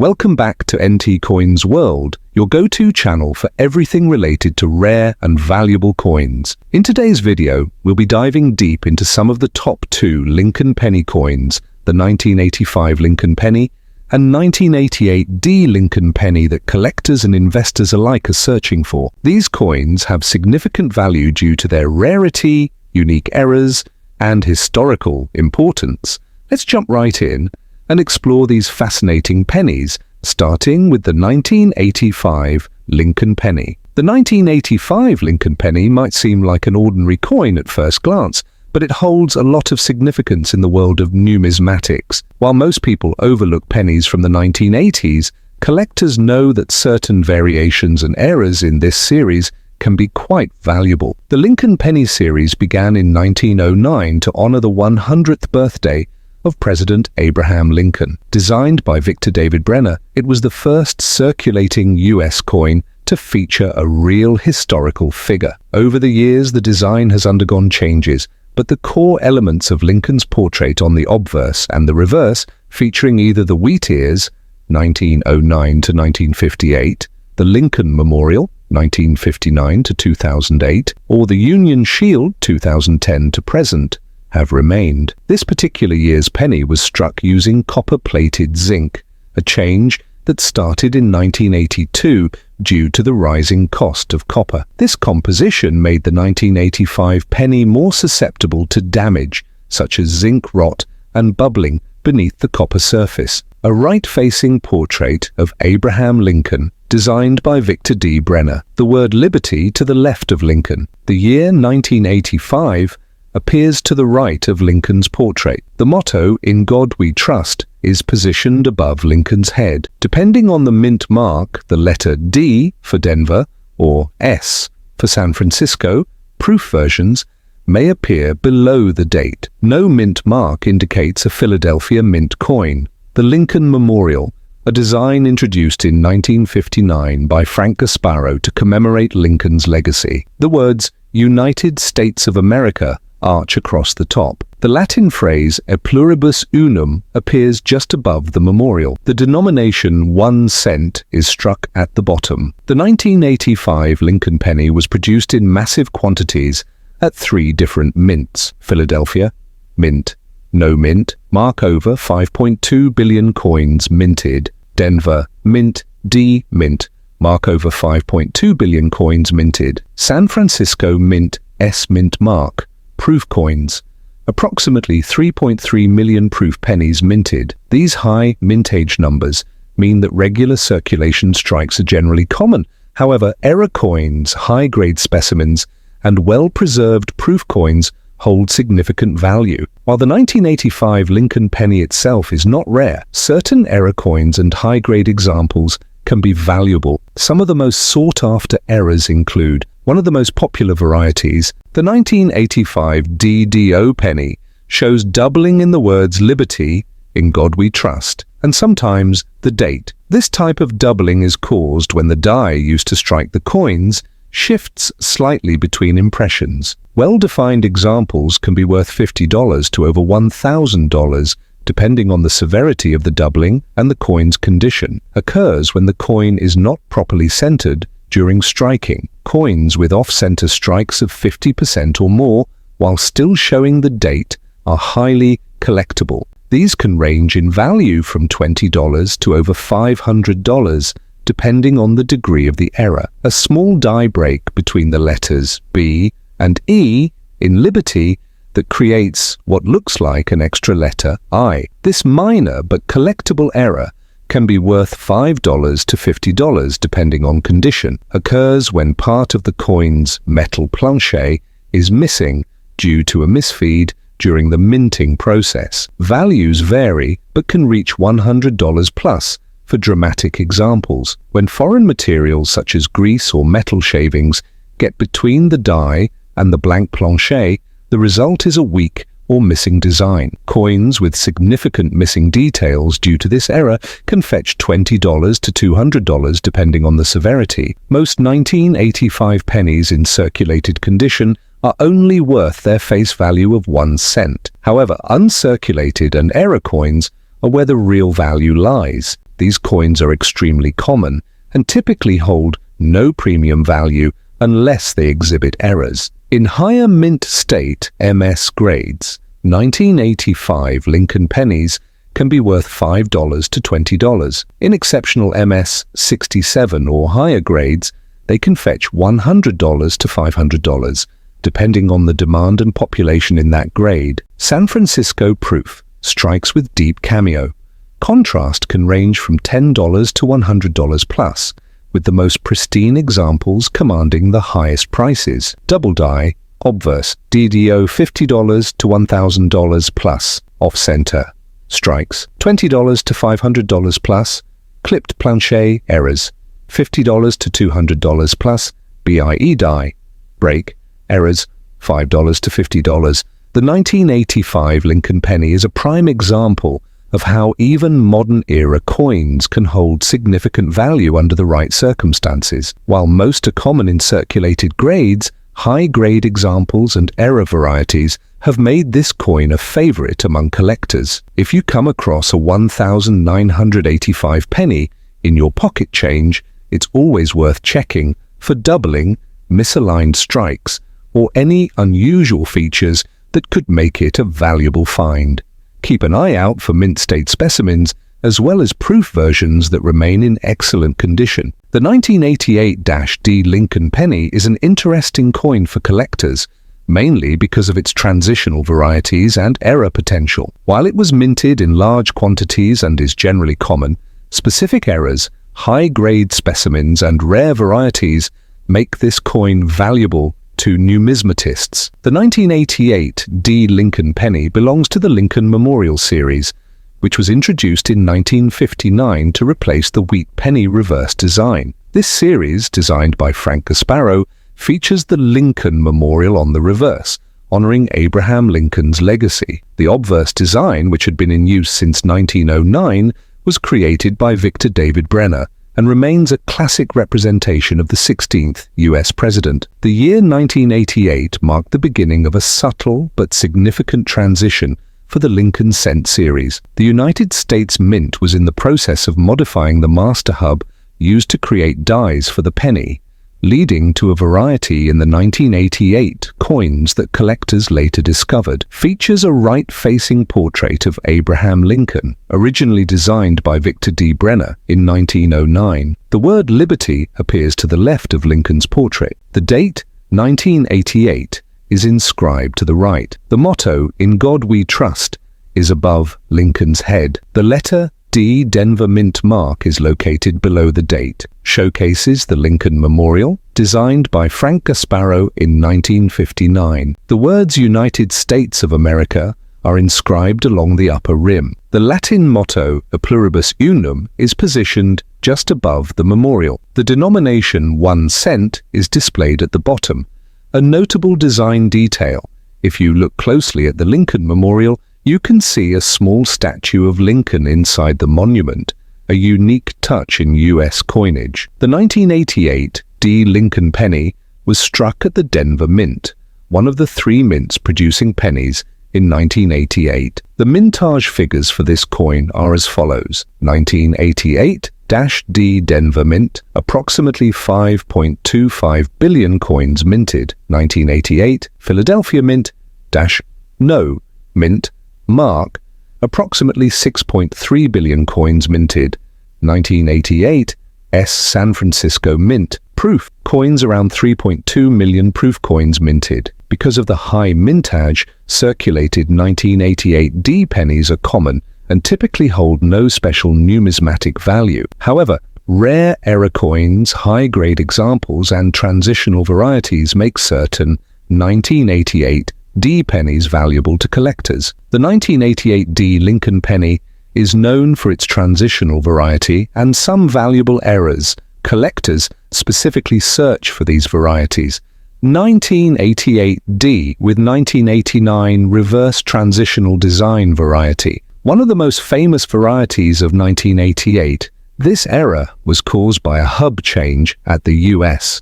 Welcome back to NT Coins World, your go-to channel for everything related to rare and valuable coins. In today's video, we'll be diving deep into some of the top 2 Lincoln penny coins, the 1985 Lincoln penny and 1988 D Lincoln penny that collectors and investors alike are searching for. These coins have significant value due to their rarity, unique errors, and historical importance. Let's jump right in and explore these fascinating pennies, starting with the 1985 Lincoln penny. The 1985 Lincoln penny might seem like an ordinary coin at first glance, but it holds a lot of significance in the world of numismatics. While most people overlook pennies from the 1980s, collectors know that certain variations and errors in this series can be quite valuable. The Lincoln penny series began in 1909 to honor the 100th birthday of President Abraham Lincoln. Designed by Victor David Brenner, it was the first circulating U.S. coin to feature a real historical figure. Over the years, the design has undergone changes, but the core elements of Lincoln's portrait on the obverse and the reverse, featuring either the wheat ears, 1909 to 1958, the Lincoln Memorial, 1959 to 2008, or the Union Shield, 2010 to present, have remained. This particular year's penny was struck using copper-plated zinc, a change that started in 1982 due to the rising cost of copper. This composition made the 1985 penny more susceptible to damage, such as zinc rot and bubbling beneath the copper surface. A right-facing portrait of Abraham Lincoln, designed by Victor D. Brenner. The word liberty to the left of Lincoln. The year 1985 appears to the right of Lincoln's portrait. The motto, "In God We Trust," is positioned above Lincoln's head. Depending on the mint mark, the letter D for Denver or S for San Francisco, proof versions may appear below the date. No mint mark indicates a Philadelphia mint coin. The Lincoln Memorial, a design introduced in 1959 by Frank Gasparo to commemorate Lincoln's legacy. The words "United States of America" arch across the top. The Latin phrase "e pluribus unum" appears just above the memorial. The denomination 1 cent is struck at the bottom. The 1985 Lincoln penny was produced in massive quantities at 3 different mints: Philadelphia, mint, no mint, mark over 5.2 billion coins minted; Denver, mint, D, mint, mark over 5.2 billion coins minted; San Francisco, mint, S, mint mark, proof coins, approximately 3.3 million proof pennies minted. These high mintage numbers mean that regular circulation strikes are generally common. However, error coins, high-grade specimens, and well-preserved proof coins hold significant value. While the 1985 Lincoln penny itself is not rare, certain error coins and high-grade examples can be valuable. Some of the most sought-after errors include one of the most popular varieties. The 1985 DDO penny shows doubling in the words "Liberty," "In God We Trust," and sometimes the date. This type of doubling is caused when the die used to strike the coins shifts slightly between impressions. Well-defined examples can be worth $50 to over $1,000, depending on the severity of the doubling and the coin's condition. Occurs when the coin is not properly centered during striking. Coins with off-center strikes of 50% or more, while still showing the date, are highly collectible. These can range in value from $20 to over $500, depending on the degree of the error. A small die break between the letters B and E in Liberty that creates what looks like an extra letter I. This minor but collectible error can be worth $5 to $50 depending on condition. Occurs when part of the coin's metal planchet is missing due to a misfeed during the minting process. Values vary but can reach $100 plus for dramatic examples. When foreign materials such as grease or metal shavings get between the die and the blank planchet, the result is a weak or missing design. Coins with significant missing details due to this error can fetch $20 to $200 depending on the severity. Most 1985 pennies in circulated condition are only worth their face value of 1 cent. However, uncirculated and error coins are where the real value lies. these coins are extremely common and typically hold no premium value unless they exhibit errors. In higher mint state MS grades, 1985 Lincoln pennies can be worth $5 to $20. In exceptional MS 67 or higher grades, they can fetch $100 to $500, depending on the demand and population in that grade. San Francisco proof strikes with deep cameo. Contrast can range from $10 to $100 plus, with the most pristine examples commanding the highest prices. Double die, obverse, DDO $50 to $1,000 plus, off-center. Strikes, $20 to $500 plus. Clipped planchet, errors, $50 to $200 plus. BIE die, break, errors, $5 to $50. The 1985 Lincoln penny is a prime example of how even modern-era coins can hold significant value under the right circumstances. While most are common in circulated grades, high-grade examples and error varieties have made this coin a favorite among collectors. If you come across a 1,985 penny in your pocket change, it's always worth checking for doubling, misaligned strikes, or any unusual features that could make it a valuable find. Keep an eye out for mint state specimens, as well as proof versions that remain in excellent condition. The 1988-D Lincoln penny is an interesting coin for collectors, mainly because of its transitional varieties and error potential. While it was minted in large quantities and is generally common, specific errors, high-grade specimens, and rare varieties make this coin valuable to numismatists. The 1988-D Lincoln penny belongs to the Lincoln Memorial series, which was introduced in 1959 to replace the wheat penny reverse design. This series, designed by Frank Gasparo, features the Lincoln Memorial on the reverse, honoring Abraham Lincoln's legacy. The obverse design, which had been in use since 1909, was created by Victor David Brenner and remains a classic representation of the 16th U.S. president. The year 1988 marked the beginning of a subtle but significant transition for the Lincoln Cent series. The United States Mint was in the process of modifying the master hub used to create dies for the penny, leading to a variety in the 1988 coins that collectors later discovered. Features a right-facing portrait of Abraham Lincoln, originally designed by Victor D. Brenner in 1909. The word liberty appears to the left of Lincoln's portrait. The date, 1988, is inscribed to the right. The motto, "In God We Trust," is above Lincoln's head. The letter D Denver Mint mark is located below the date. Showcases the Lincoln Memorial, designed by Frank Gasparo in 1959. The words United States of America are inscribed along the upper rim. The Latin motto, A Pluribus Unum, is positioned just above the memorial. The denomination 1 cent is displayed at the bottom. A notable design detail: if you look closely at the Lincoln Memorial, you can see a small statue of Lincoln inside the monument, a unique touch in U.S. coinage. The 1988 D. Lincoln penny was struck at the Denver Mint, one of the 3 mints producing pennies in 1988. The mintage figures for this coin are as follows: 1988-D Denver Mint, approximately 5.25 billion coins minted. 1988 Philadelphia Mint -No Mint mark, approximately 6.3 billion coins minted. 1988 S San Francisco Mint, proof, coins around 3.2 million proof coins minted. Because of the high mintage, circulated 1988 D pennies are common and typically hold no special numismatic value. However, rare error coins, high-grade examples, and transitional varieties make certain 1988 D pennies valuable to collectors. The 1988 D Lincoln penny is known for its transitional variety and some valuable errors. Collectors specifically search for these varieties. 1988 D with 1989 reverse transitional design variety. One of the most famous varieties of 1988, this error was caused by a hub change at the US.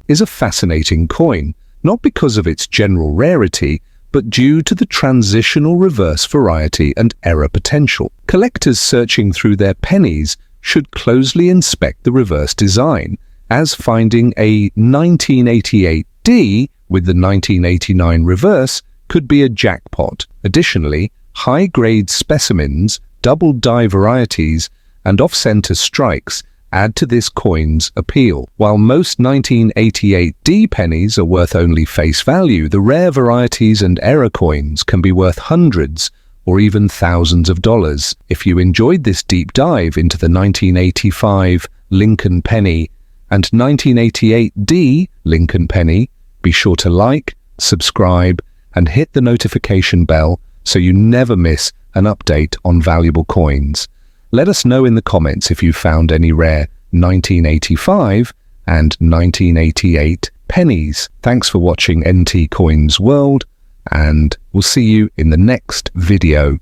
Is a fascinating coin, not because of its general rarity, but due to the transitional reverse variety and error potential. Collectors searching through their pennies should closely inspect the reverse design, as finding a 1988D with the 1989 reverse could be a jackpot. Additionally, high-grade specimens, double die varieties, and off-center strikes add to this coin's appeal. While most 1988D pennies are worth only face value, the rare varieties and error coins can be worth hundreds or even thousands of dollars. If you enjoyed this deep dive into the 1985 Lincoln penny and 1988D Lincoln penny, be sure to like, subscribe, and hit the notification bell so you never miss an update on valuable coins. Let us know in the comments if you found any rare 1985 and 1988 pennies. Thanks for watching NT Coins World, and we'll see you in the next video.